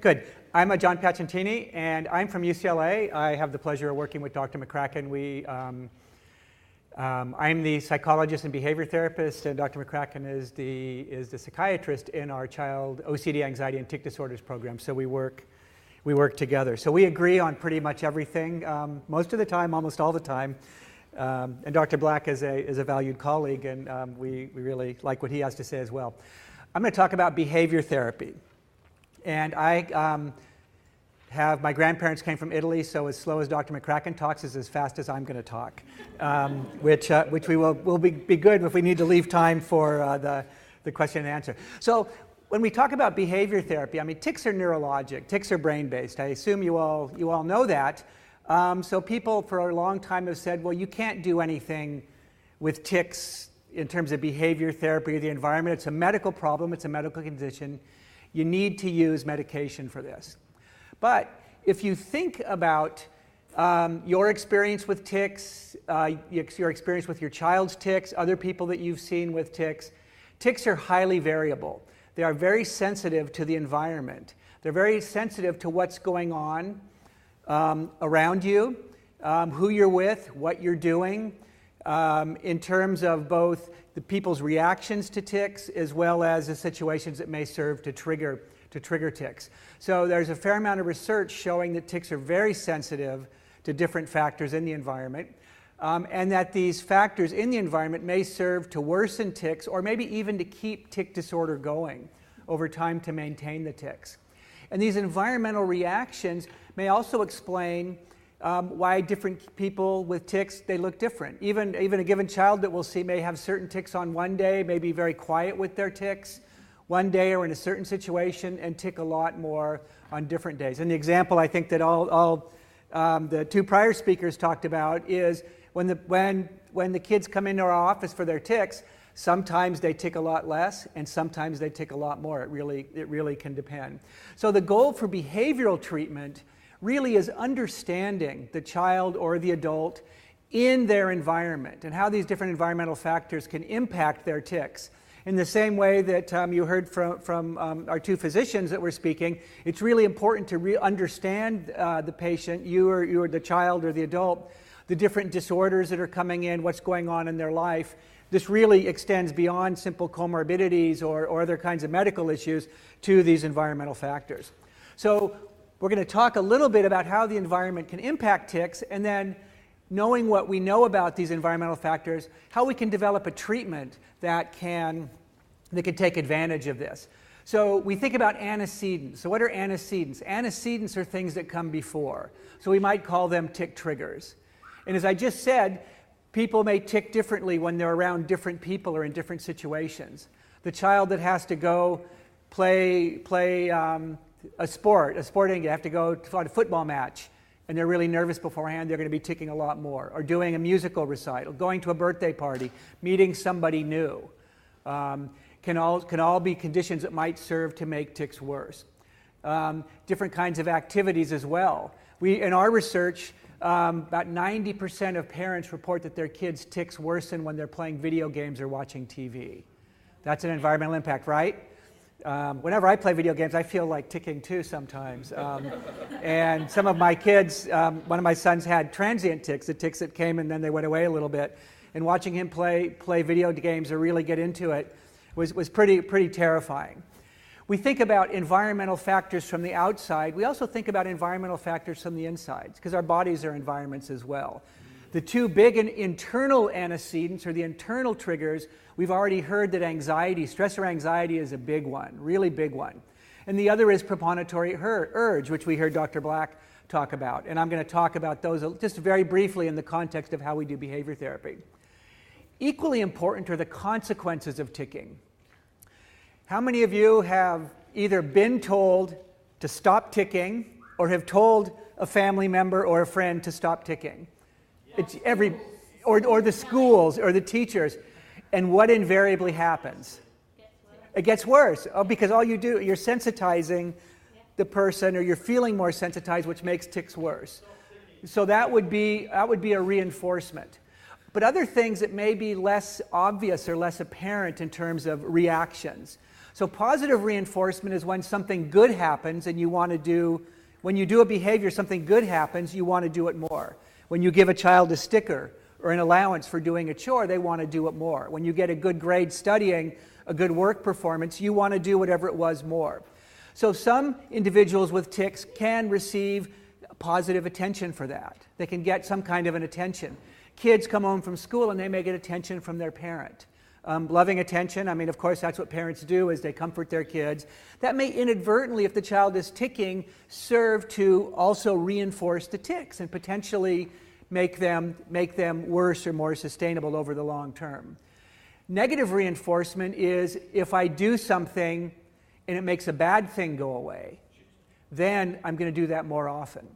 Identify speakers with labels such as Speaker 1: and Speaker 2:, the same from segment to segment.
Speaker 1: Good. I'm John Piacentini, and I'm from UCLA. I have the pleasure of working with Dr. McCracken. I'm the psychologist and behavior therapist, and Dr. McCracken is the psychiatrist in our child OCD, anxiety, and tic disorders program. So we work together. So we agree on pretty much everything, most of the time, almost all the time. And Dr. Black is a valued colleague, and we really like what he has to say as well. I'm going to talk about behavior therapy. And I my grandparents came from Italy, so as slow as Dr. McCracken talks is as fast as I'm going to talk, which will be good if we need to leave time for the question and answer. So when we talk about behavior therapy, I mean, tics are neurologic, tics are brain-based. I assume you all know that. So people for a long time have said, well, you can't do anything with tics in terms of behavior therapy or the environment. It's a medical problem, it's a medical condition. You need to use medication for this. But if you think about your experience with tics, your experience with your child's tics, other people that you've seen with tics, tics are highly variable. They are very sensitive to the environment. They're very sensitive to what's going on around you, who you're with, what you're doing, in terms of both the people's reactions to tics as well as the situations that may serve to trigger tics. So there's a fair amount of research showing that tics are very sensitive to different factors in the environment, and that these factors in the environment may serve to worsen tics or maybe even to keep tic disorder going over time to maintain the tics. And these environmental reactions may also explain why different people with tics, they look different. Even a given child that we'll see may have certain tics on one day, may be very quiet with their tics one day or in a certain situation, and tic a lot more on different days. And the example I think that all the two prior speakers talked about is when the kids come into our office for their tics, sometimes they tic a lot less, and sometimes they tic a lot more. It really can depend. So the goal for behavioral treatment really is understanding the child or the adult in their environment and how these different environmental factors can impact their tics. In the same way that you heard from our two physicians that were speaking, it's really important to understand the patient, you or the child or the adult, the different disorders that are coming in, what's going on in their life. This really extends beyond simple comorbidities or other kinds of medical issues to these environmental factors. So we're going to talk a little bit about how the environment can impact tics, and then knowing what we know about these environmental factors, how we can develop a treatment that can take advantage of this. So we think about antecedents. So what are antecedents? Antecedents are things that come before. So we might call them tic triggers. And as I just said, people may tic differently when they're around different people or in different situations. The child that has to go play a sporting, you have to go to a football match, and they're really nervous beforehand, they're going to be ticking a lot more. Or doing a musical recital, going to a birthday party, meeting somebody new. Can all be conditions that might serve to make tics worse. Different kinds of activities as well. In our research, about 90% of parents report that their kids' tics worsen when they're playing video games or watching TV. That's an environmental impact, right? Whenever I play video games, I feel like ticking too sometimes. And some of my kids, one of my sons had transient tics, the tics that came and then they went away a little bit. And watching him play video games or really get into it was pretty terrifying. We think about environmental factors from the outside. We also think about environmental factors from the inside, because our bodies are environments as well. The two big internal antecedents, or the internal triggers, we've already heard that anxiety, stress or anxiety, is a big one, really big one. And the other is premonitory urge, which we heard Dr. Black talk about. And I'm going to talk about those just very briefly in the context of how we do behavior therapy. Equally important are the consequences of ticking. How many of you have either been told to stop ticking or have told a family member or a friend to stop ticking? It's or the schools or the teachers. And what invariably happens? It gets worse. Because all you do, you're sensitizing the person, or you're feeling more sensitized, which makes tics worse. So that would be a reinforcement. But other things that may be less obvious or less apparent in terms of reactions. So positive reinforcement is when something good happens and you want to do, when you do a behavior, something good happens, you want to do it more. When you give a child a sticker or an allowance for doing a chore, they want to do it more. When you get a good grade studying, a good work performance, you want to do whatever it was more. So some individuals with tics can receive positive attention for that. They can get some kind of an attention. Kids come home from school and they may get attention from their parent. Loving attention, I mean, of course, that's what parents do, is they comfort their kids. That may inadvertently, if the child is ticking, serve to also reinforce the tics and potentially make them worse or more sustainable over the long term. Negative reinforcement is if I do something and it makes a bad thing go away, then I'm going to do that more often.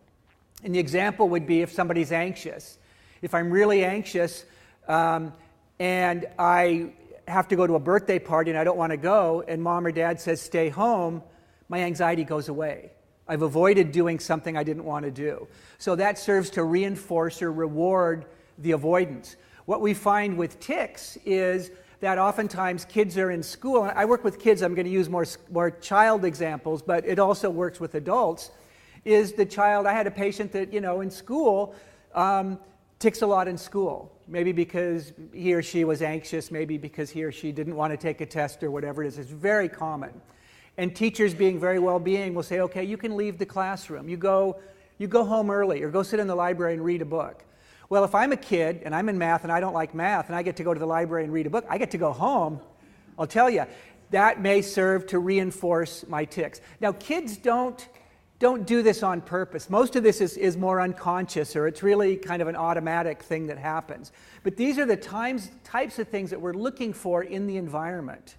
Speaker 1: And the example would be if somebody's anxious. If I'm really anxious and I have to go to a birthday party and I don't want to go, and mom or dad says stay home, my anxiety goes away. I've avoided doing something I didn't want to do. So that serves to reinforce or reward the avoidance. What we find with tics is that oftentimes kids are in school, and I work with kids, I'm going to use more child examples, but it also works with adults, is the child, I had a patient that, in school, tics a lot in school. Maybe because he or she was anxious, maybe because he or she didn't want to take a test or whatever it is. It's very common. And teachers, being very well-being, will say, okay, you can leave the classroom. You go home early or go sit in the library and read a book. Well, if I'm a kid and I'm in math and I don't like math and I get to go to the library and read a book, I get to go home. I'll tell you, that may serve to reinforce my tics. Now, kids don't do this on purpose. Most of this is more unconscious, or it's really kind of an automatic thing that happens. But these are the types of things that we're looking for in the environment.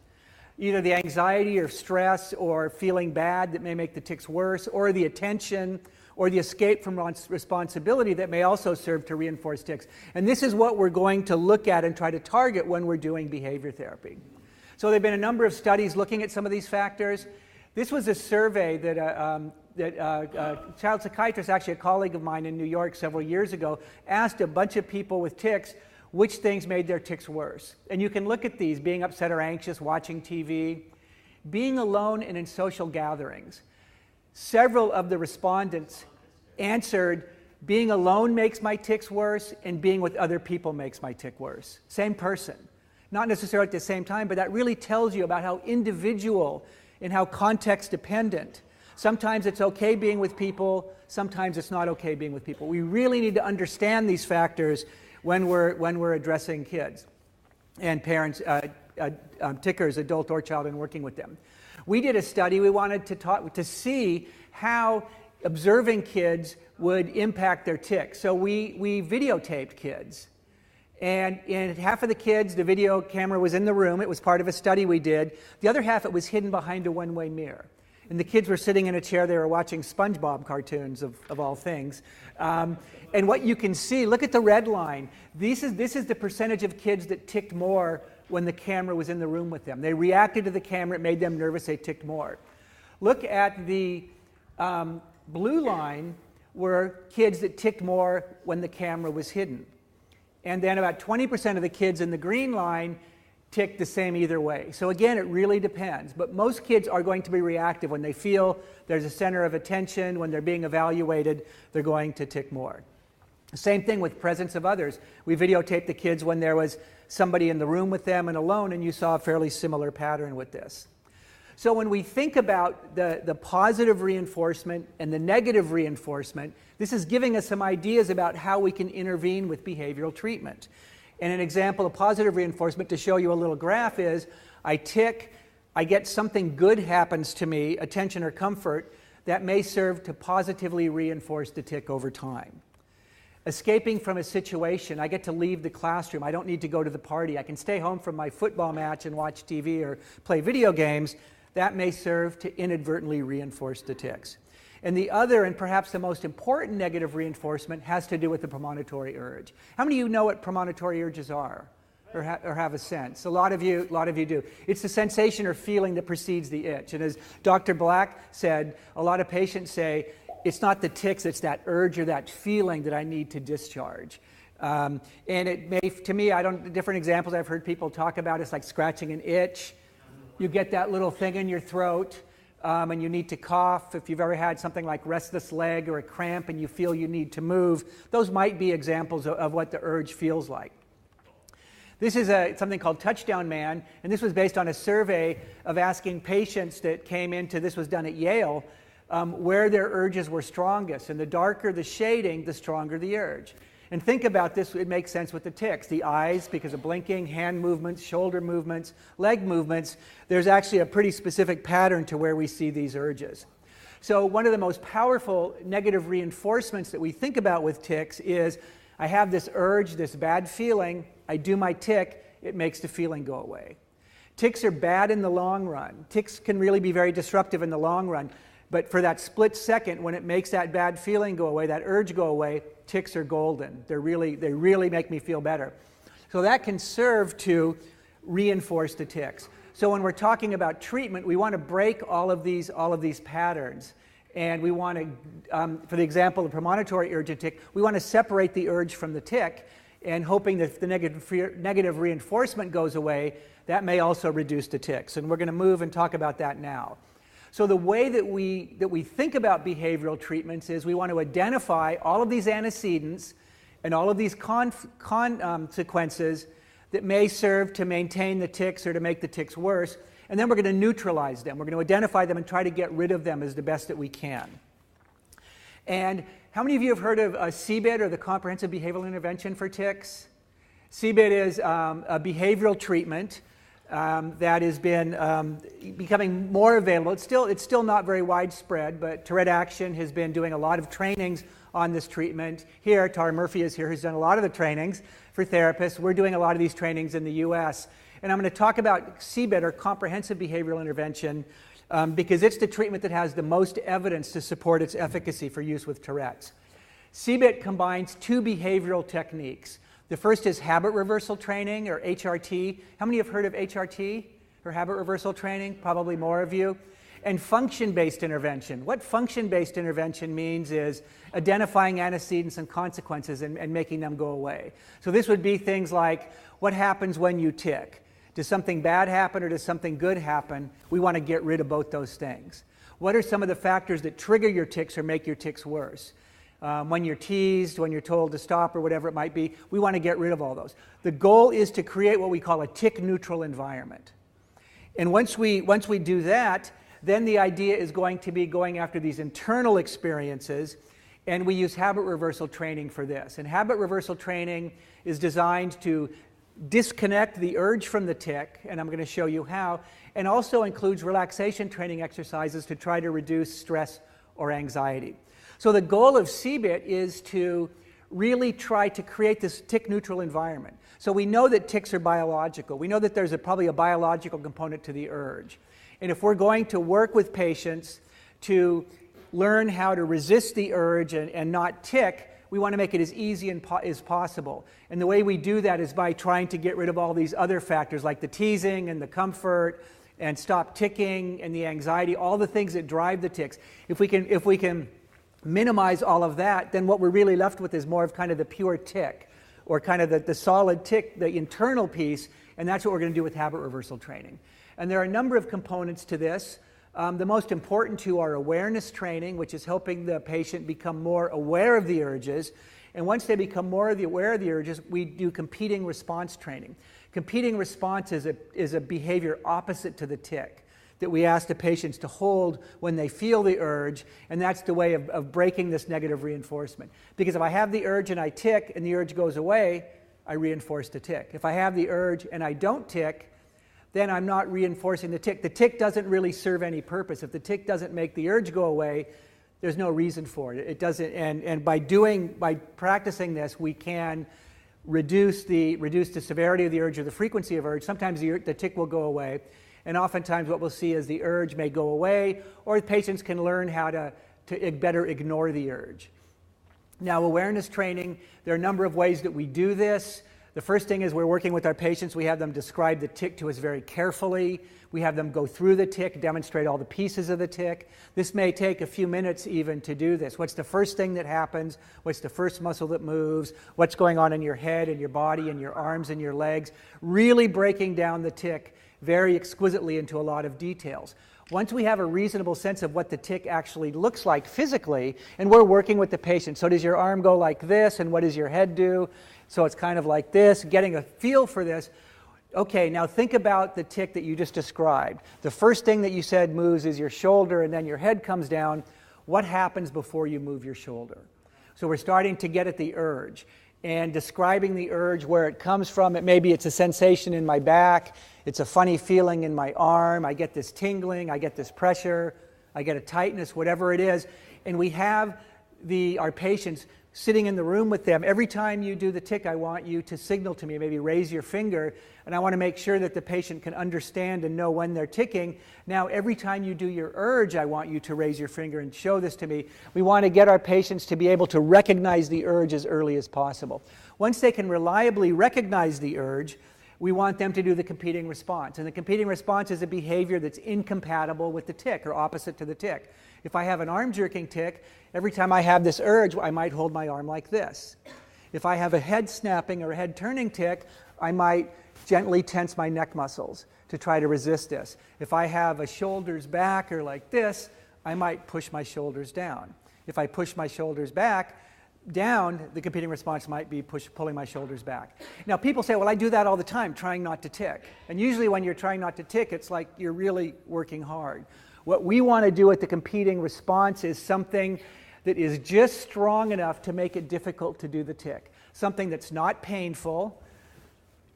Speaker 1: Either the anxiety or stress or feeling bad that may make the tics worse, or the attention or the escape from responsibility that may also serve to reinforce tics. And this is what we're going to look at and try to target when we're doing behavior therapy. So there have been a number of studies looking at some of these factors. This was a survey that a child psychiatrist, actually a colleague of mine in New York several years ago, asked a bunch of people with tics which things made their tics worse. And you can look at these: being upset or anxious, watching TV, being alone and in social gatherings. Several of the respondents answered, being alone makes my tics worse, and being with other people makes my tic worse. Same person. Not necessarily at the same time, but that really tells you about how individual and how context dependent. Sometimes it's okay being with people, sometimes it's not okay being with people. We really need to understand these factors when we're addressing kids and parents, tickers, adult or child, and working with them. We did a study. We wanted to see how observing kids would impact their tics. So we videotaped kids. And in half of the kids, the video camera was in the room. It was part of a study we did. The other half, it was hidden behind a one-way mirror. And the kids were sitting in a chair. They were watching SpongeBob cartoons, of all things. And what you can see, look at the red line. This is the percentage of kids that ticked more when the camera was in the room with them. They reacted to the camera. It made them nervous. They ticked more. Look at the blue line, were kids that ticked more when the camera was hidden. And then about 20% of the kids in the green line tick the same either way. So again, it really depends. But most kids are going to be reactive. When they feel there's a center of attention, when they're being evaluated, they're going to tick more. Same thing with presence of others. We videotaped the kids when there was somebody in the room with them and alone, and you saw a fairly similar pattern with this. So when we think about the positive reinforcement and the negative reinforcement, this is giving us some ideas about how we can intervene with behavioral treatment. And an example of positive reinforcement, to show you a little graph, is I tick, I get something good happens to me, attention or comfort, that may serve to positively reinforce the tick over time. Escaping from a situation, I get to leave the classroom. I don't need to go to the party. I can stay home from my football match and watch TV or play video games. That may serve to inadvertently reinforce the tics. And the other, and perhaps the most important negative reinforcement, has to do with the premonitory urge. How many of you know what premonitory urges are, or have a sense? A lot of you do. It's the sensation or feeling that precedes the itch. And as Dr. Black said, a lot of patients say, it's not the tics, it's that urge or that feeling that I need to discharge. And it may, to me, different examples I've heard people talk about, it's like scratching an itch. you get that little thing in your throat, and you need to cough. If you've ever had something like restless leg or a cramp and you feel you need to move, those might be examples of what the urge feels like. This is something called Touchdown Man, and this was based on a survey of asking patients that came into, this was done at Yale, where their urges were strongest. And the darker the shading, the stronger the urge. And think about this, it makes sense with the tics. The eyes, because of blinking, hand movements, shoulder movements, leg movements, there's actually a pretty specific pattern to where we see these urges. So one of the most powerful negative reinforcements that we think about with tics is, I have this urge, this bad feeling, I do my tic, it makes the feeling go away. Tics are bad in the long run. Tics can really be very disruptive in the long run, but for that split second when it makes that bad feeling go away, that urge go away, tics are golden. They really make me feel better. So that can serve to reinforce the tics. So when we're talking about treatment, we want to break all of these patterns. And we want to, for the example of premonitory urge and tic, we want to separate the urge from the tic, and hoping that if the negative reinforcement goes away, that may also reduce the tics. And we're going to move and talk about that now. So the way that we think about behavioral treatments is we want to identify all of these antecedents and all of these consequences that may serve to maintain the tics or to make the tics worse. And then we're going to neutralize them. We're going to identify them and try to get rid of them as the best that we can. And how many of you have heard of CBIT, or the Comprehensive Behavioral Intervention for Tics? CBIT is a behavioral treatment that has been becoming more available. It's still not very widespread, but Tourette Action has been doing a lot of trainings on this treatment. Here, Tara Murphy is here, who's done a lot of the trainings for therapists. We're doing a lot of these trainings in the US. And I'm going to talk about CBIT, or Comprehensive Behavioral Intervention, because it's the treatment that has the most evidence to support its efficacy for use with Tourette's. CBIT combines two behavioral techniques. The first is habit reversal training, or HRT. How many have heard of HRT, or habit reversal training? Probably more of you. And function-based intervention. What function-based intervention means is identifying antecedents and consequences and making them go away. So this would be things like, what happens when you tic? Does something bad happen or does something good happen? We want to get rid of both those things. What are some of the factors that trigger your tics or make your tics worse? When you're teased, when you're told to stop, or whatever it might be, we want to get rid of all those. The goal is to create what we call a tic-neutral environment. And once we do that, then the idea is going to be going after these internal experiences, and we use habit reversal training for this. And habit reversal training is designed to disconnect the urge from the tic, and I'm going to show you how, and also includes relaxation training exercises to try to reduce stress or anxiety. So the goal of CBIT is to really try to create this tic-neutral environment. So we know that tics are biological. We know that there's probably a biological component to the urge. And if we're going to work with patients to learn how to resist the urge and not tic, we want to make it as easy as possible. And the way we do that is by trying to get rid of all these other factors like the teasing and the comfort and stop ticking and the anxiety, all the things that drive the tics. If we can minimize all of that, then what we're really left with is more of kind of the pure tic, or kind of the solid tic, the internal piece, and that's what we're going to do with habit reversal training. And there are a number of components to this. The most important two are awareness training, which is helping the patient become more aware of the urges. And once they become more aware of the urges, we do competing response training. Competing response is a behavior opposite to the tic that we ask the patients to hold when they feel the urge, and that's the way of breaking this negative reinforcement. Because if I have the urge and I tic and the urge goes away, I reinforce the tic. If I have the urge and I don't tic, then I'm not reinforcing the tic. The tic doesn't really serve any purpose. If the tic doesn't make the urge go away, there's no reason for it. It doesn't, and by practicing this, we can reduce the severity of the urge or the frequency of urge. Sometimes the tic will go away, and oftentimes what we'll see is the urge may go away, or the patients can learn how to better ignore the urge. Now, awareness training, there are a number of ways that we do this. The first thing is we're working with our patients. We have them describe the tic to us very carefully. We have them go through the tic, demonstrate all the pieces of the tic. This may take a few minutes even to do this. What's the first thing that happens? What's the first muscle that moves? What's going on in your head and your body and your arms and your legs? Really breaking down the tic very exquisitely into a lot of details. Once we have a reasonable sense of what the tic actually looks like physically, and we're working with the patient, so does your arm go like this, and what does your head do? So it's kind of like this, getting a feel for this. Okay, now think about the tic that you just described. The first thing that you said moves is your shoulder, and then your head comes down. What happens before you move your shoulder? So we're starting to get at the urge and describing the urge, where it comes from. Maybe it's a sensation in my back. It's a funny feeling in my arm. I get this tingling. I get this pressure. I get a tightness, whatever it is. And we have our patients sitting in the room with them. Every time you do the tic, I want you to signal to me, maybe raise your finger, and I want to make sure that the patient can understand and know when they're ticking. Now, every time you do your urge, I want you to raise your finger and show this to me. We want to get our patients to be able to recognize the urge as early as possible. Once they can reliably recognize the urge, we want them to do the competing response. And the competing response is a behavior that's incompatible with the tic or opposite to the tic. If I have an arm jerking tic, every time I have this urge, I might hold my arm like this. If I have a head snapping or a head turning tic, I might gently tense my neck muscles to try to resist this. If I have a shoulders back or like this, I might push my shoulders down. If I push my shoulders back, down, the competing response might be pulling my shoulders back. Now, people say, well, I do that all the time, trying not to tic. And usually when you're trying not to tic, it's like you're really working hard. What we want to do with the competing response is something that is just strong enough to make it difficult to do the tic. Something that's not painful.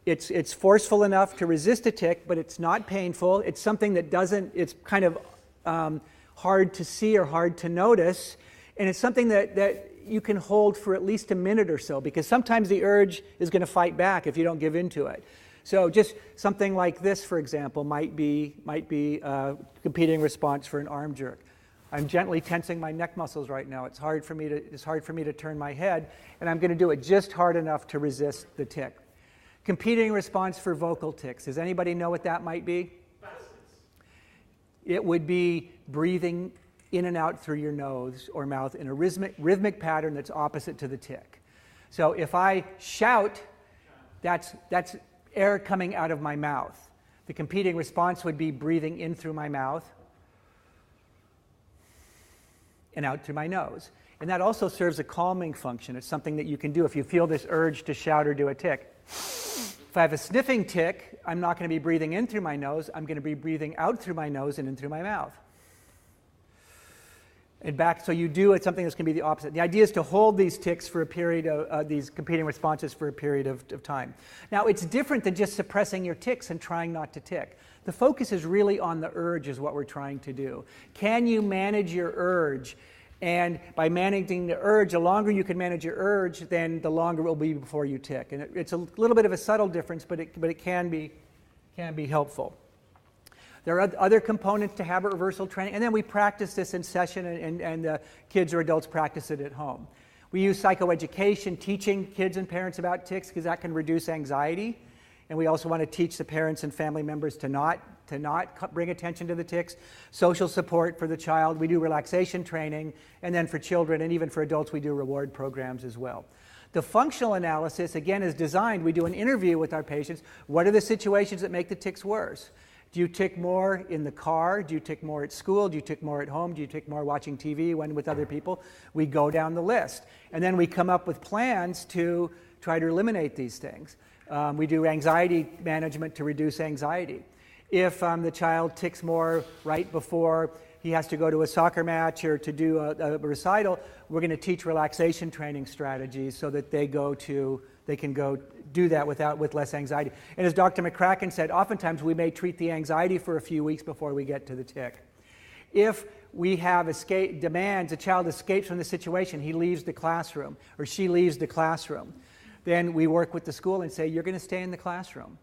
Speaker 1: It's forceful enough to resist a tic, but it's not painful. It's something that it's kind of hard to see or hard to notice. And it's something that you can hold for at least a minute or so, because sometimes the urge is going to fight back if you don't give in to it. So just something like this, for example, might be a competing response for an arm jerk. I'm gently tensing my neck muscles right now. It's hard for me to turn my head, and I'm going to do it just hard enough to resist the tic. Competing response for vocal tics. Does anybody know what that might be? It would be breathing in and out through your nose or mouth in a rhythmic pattern that's opposite to the tic. So if I shout, that's air coming out of my mouth. The competing response would be breathing in through my mouth and out through my nose. And that also serves a calming function. It's something that you can do if you feel this urge to shout or do a tic. If I have a sniffing tic, I'm not going to be breathing in through my nose. I'm going to be breathing out through my nose and in through my mouth. And back, so you do it, something that's going to be the opposite. The idea is to hold these tics for a period of, these competing responses for a period of time. Now, it's different than just suppressing your tics and trying not to tic. The focus is really on the urge is what we're trying to do. Can you manage your urge? And by managing the urge, the longer you can manage your urge, then the longer it will be before you tic. And it's a little bit of a subtle difference, but it can be helpful. There are other components to habit reversal training, and then we practice this in session, and kids or adults practice it at home. We use psychoeducation, teaching kids and parents about tics, because that can reduce anxiety. And we also want to teach the parents and family members to not bring attention to the tics. Social support for the child. We do relaxation training, and then for children and even for adults, we do reward programs as well. The functional analysis, again, is designed. We do an interview with our patients. What are the situations that make the tics worse? Do you tic more in the car? Do you tic more at school? Do you tic more at home? Do you tic more watching TV when with other people? We go down the list. And then we come up with plans to try to eliminate these things. We do anxiety management to reduce anxiety. If the child tics more right before he has to go to a soccer match or to do a recital, we're going to teach relaxation training strategies so that they can go do that with less anxiety. And as Dr. McCracken said, oftentimes we may treat the anxiety for a few weeks before we get to the tic. If we have demands, a child escapes from the situation, he leaves the classroom or she leaves the classroom, then we work with the school and say, you're going to stay in the classroom.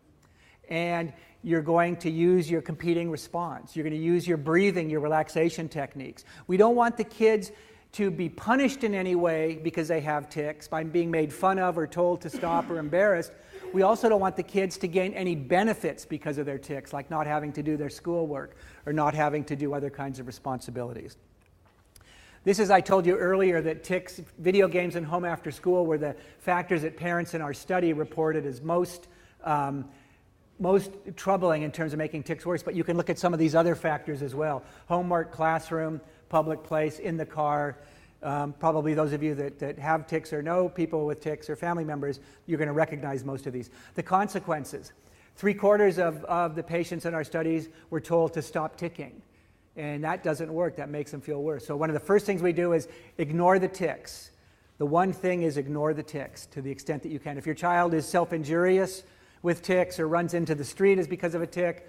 Speaker 1: And you're going to use your competing response. You're going to use your breathing, your relaxation techniques. We don't want the kids to be punished in any way because they have tics by being made fun of or told to stop or embarrassed. We also don't want the kids to gain any benefits because of their tics, like not having to do their schoolwork or not having to do other kinds of responsibilities. This is, I told you earlier that tics, video games and home after school were the factors that parents in our study reported as most troubling in terms of making tics worse, but you can look at some of these other factors as well. Homework, classroom, public place, in the car. Probably those of you that have tics or know people with tics or family members, you're going to recognize most of these. The consequences. 3/4 of the patients in our studies were told to stop ticking. And that doesn't work. That makes them feel worse. So one of the first things we do is ignore the tics. The one thing is ignore the tics to the extent that you can. If your child is self-injurious with tics or runs into the street is because of a tic,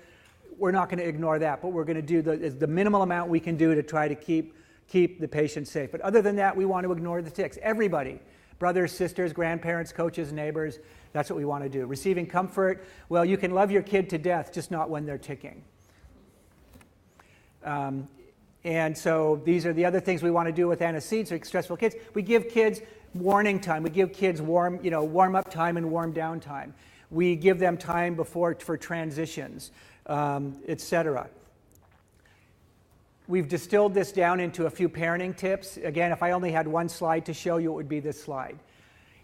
Speaker 1: we're not going to ignore that. But we're going to do the minimal amount we can do to try to keep the patient safe. But other than that, we want to ignore the tics. Everybody, brothers, sisters, grandparents, coaches, neighbors, that's what we want to do. Receiving comfort, well, you can love your kid to death, just not when they're ticking. And so these are the other things we want to do with antecedents or stressful kids. We give kids warning time. We give kids warm up time and warm down time. We give them time for transitions, etc. We've distilled this down into a few parenting tips. Again, if I only had one slide to show you, it would be this slide.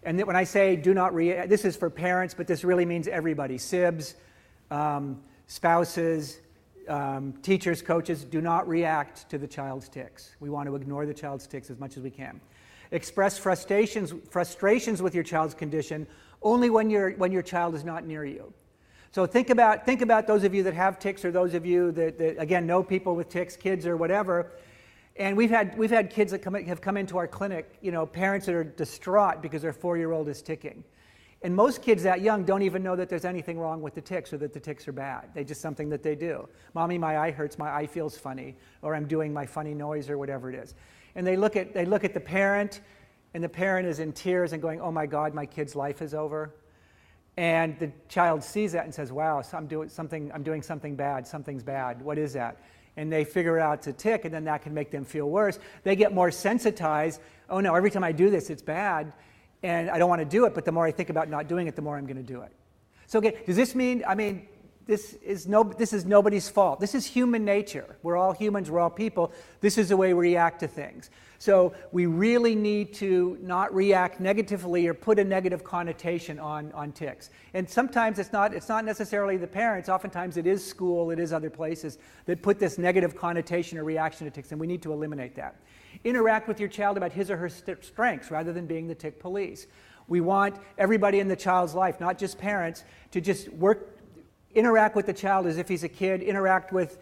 Speaker 1: And when I say do not react, this is for parents, but this really means everybody. Sibs, spouses, teachers, coaches, do not react to the child's tics. We want to ignore the child's tics as much as we can. Express frustrations with your child's condition only when your child is not near you. So think about those of you that have tics or those of you that again know people with tics, kids or whatever. And we've had kids that have come into our clinic, parents that are distraught because their 4-year-old is ticking. And most kids that young don't even know that there's anything wrong with the tics or that the tics are bad. They're just something that they do. Mommy, my eye hurts, my eye feels funny, or I'm doing my funny noise or whatever it is. And they look at the parent, and the parent is in tears and going, oh my God, my kid's life is over. And the child sees that and says, wow, so I'm doing something bad, something's bad, what is that? And they figure out it's a tic, and then that can make them feel worse. They get more sensitized, oh no, every time I do this, it's bad. And I don't want to do it, but the more I think about not doing it, the more I'm going to do it. So again, does this mean, this is nobody's fault. This is human nature. We're all humans, we're all people. This is the way we react to things. So we really need to not react negatively or put a negative connotation on tics. And sometimes it's not necessarily the parents. Oftentimes it is school, it is other places that put this negative connotation or reaction to tics, and we need to eliminate that. Interact with your child about his or her strengths rather than being the tic police. We want everybody in the child's life, not just parents, to just interact with the child as if he's a kid, interact with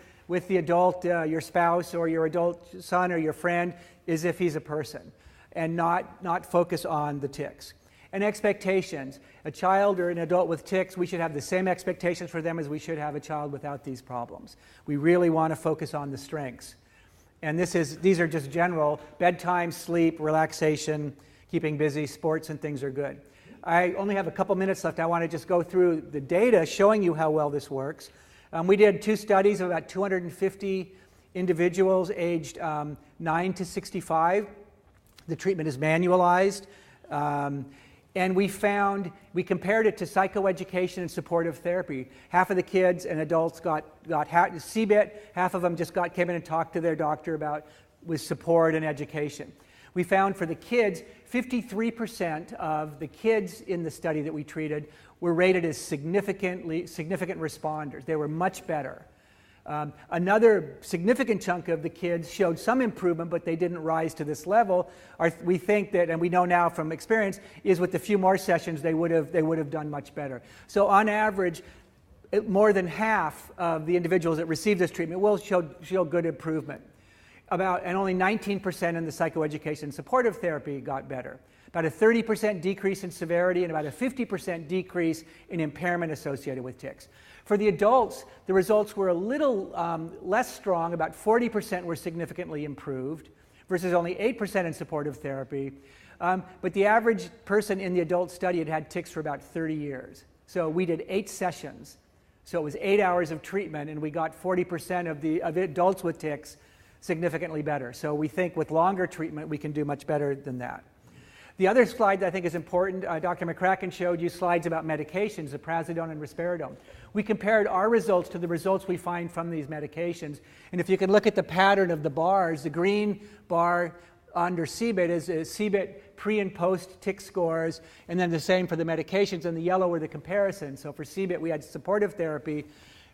Speaker 1: the adult, your spouse or your adult son or your friend, as if he's a person, and not focus on the tics. And expectations. A child or an adult with tics, we should have the same expectations for them as we should have a child without these problems. We really want to focus on the strengths. And these are just general: bedtime, sleep, relaxation, keeping busy, sports, and things are good. I only have a couple minutes left. I want to just go through the data showing you how well this works. We did 2 studies of about 250 individuals aged 9 to 65. The treatment is manualized. And we compared it to psychoeducation and supportive therapy. Half of the kids and adults got CBIT, half of them just came in and talked to their doctor with support and education. We found for the kids, 53% of the kids in the study that we treated were rated as significant responders. They were much better. Another significant chunk of the kids showed some improvement, but they didn't rise to this level. We think that, and we know now from experience, is with a few more sessions they would have done much better. So on average, more than half of the individuals that received this treatment will show good improvement. And only 19% in the psychoeducation and supportive therapy got better. About a 30% decrease in severity and about a 50% decrease in impairment associated with tics. For the adults, the results were a little less strong. About 40% were significantly improved versus only 8% in supportive therapy. But the average person in the adult study had tics for about 30 years. So we did 8 sessions. So it was 8 hours of treatment, and we got 40% of the adults with tics significantly better. So we think with longer treatment, we can do much better than that. The other slide that I think is important, Dr. McCracken showed you slides about medications, ziprasidone and risperidone. We compared our results to the results we find from these medications. And if you can look at the pattern of the bars, the green bar under CBIT is CBIT pre and post tic scores, and then the same for the medications, and the yellow are the comparisons. So for CBIT, we had supportive therapy.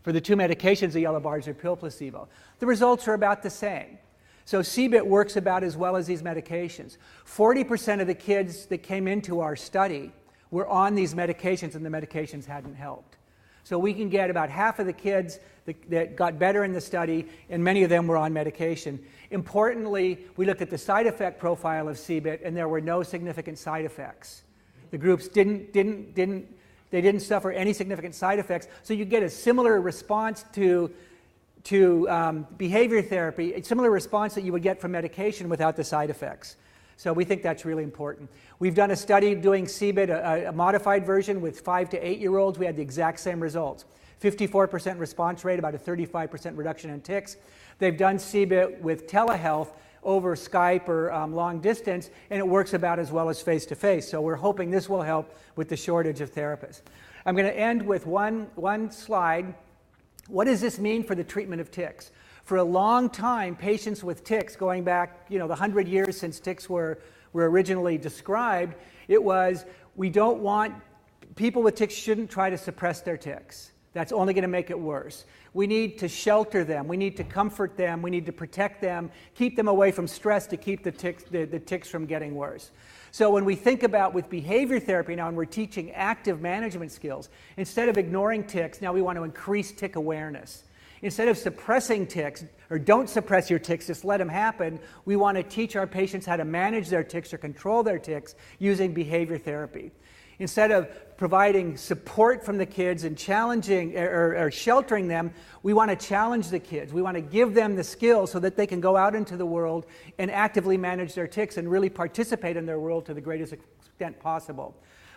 Speaker 1: For the two medications, the yellow bars are pill placebo. The results are about the same. So CBIT works about as well as these medications. 40% of the kids that came into our study were on these medications, and the medications hadn't helped. So we can get about half of the kids that got better in the study, and many of them were on medication. Importantly, we looked at the side effect profile of CBIT, and there were no significant side effects. The groups didn't suffer any significant side effects, so you get a similar response to behavior therapy, a similar response that you would get from medication without the side effects. So we think that's really important. We've done a study doing CBIT, a modified version with 5 to 8-year-olds. We had the exact same results. 54% response rate, about a 35% reduction in tics. They've done CBIT with telehealth over Skype or long distance, and it works about as well as face-to-face. So we're hoping this will help with the shortage of therapists. I'm going to end with one slide. What does this mean for the treatment of tics? For a long time, patients with tics, going back, the 100 years since tics were originally described, it was, people with tics shouldn't try to suppress their tics. That's only going to make it worse. We need to shelter them. We need to comfort them. We need to protect them, keep them away from stress to keep the tics from getting worse. So when we think about with behavior therapy now, and we're teaching active management skills, instead of ignoring tics, now we want to increase tic awareness. Instead of suppressing tics, or don't suppress your tics, just let them happen, we want to teach our patients how to manage their tics or control their tics using behavior therapy. Instead of providing support from the kids and challenging or sheltering them, we want to challenge the kids. We want to give them the skills so that they can go out into the world and actively manage their tics and really participate in their world to the greatest extent possible.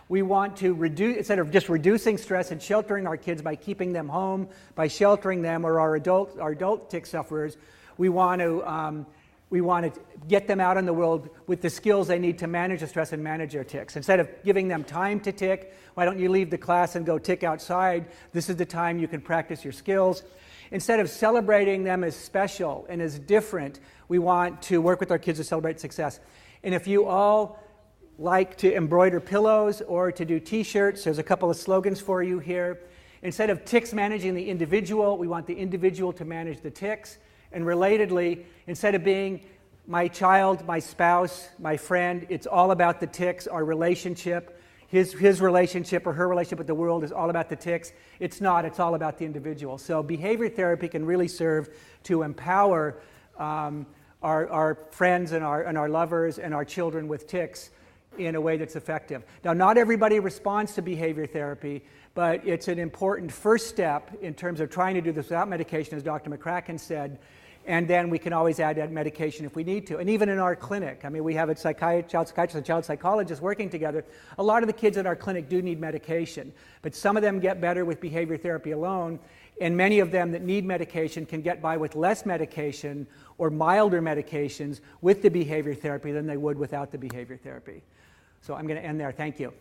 Speaker 1: We want to reduce, instead of just reducing stress and sheltering our kids by keeping them home, by sheltering them, or our adult tic sufferers, we want to get them out in the world with the skills they need to manage the stress and manage their tics. Instead of giving them time to tic, why don't you leave the class and go tic outside? This is the time you can practice your skills. Instead of celebrating them as special and as different, we want to work with our kids to celebrate success. And if you all like to embroider pillows or to do t-shirts, there's a couple of slogans for you here. Instead of tics managing the individual, we want the individual to manage the tics. And relatedly, instead of being my child, my spouse, my friend, it's all about the tics, our relationship. His relationship or her relationship with the world is all about the tics. It's not, it's all about the individual. So behavior therapy can really serve to empower our friends and our lovers and our children with tics in a way that's effective. Now, not everybody responds to behavior therapy, but it's an important first step in terms of trying to do this without medication, as Dr. McCracken said, and then we can always add medication if we need to. And even in our clinic, I mean, we have a child psychiatrist and child psychologist working together. A lot of the kids in our clinic do need medication, but some of them get better with behavior therapy alone, and many of them that need medication can get by with less medication or milder medications with the behavior therapy than they would without the behavior therapy. So I'm going to end there. Thank you.